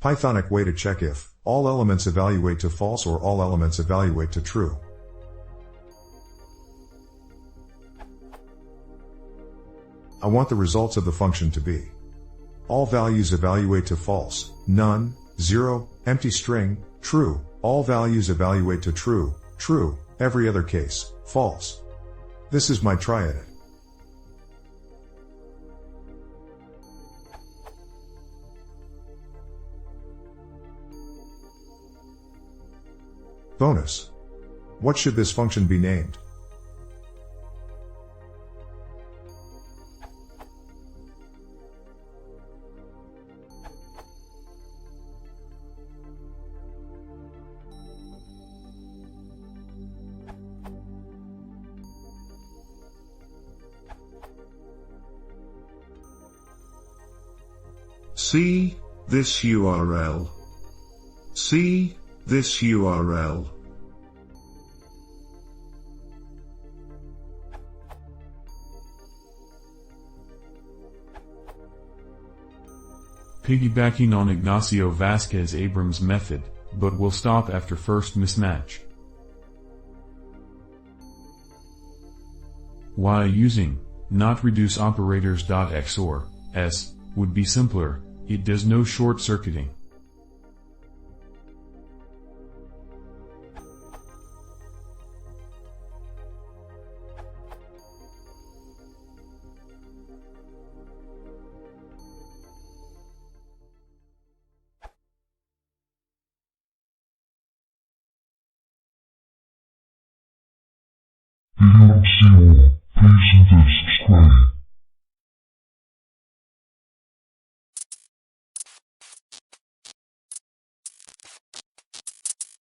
Pythonic way to check if all elements evaluate to false or all elements evaluate to true. I want the results of the function to be all values evaluate to false, none, 0, empty string, true, all values evaluate to true, true, every other case, false. This is my try-edit. Bonus. What should this function be named? See this URL. See this URL. Piggybacking on Ignacio Vasquez Abrams' method, but will stop after first mismatch. Why using not reduce operators. XOR s would be simpler. It does no short-circuiting. You don't see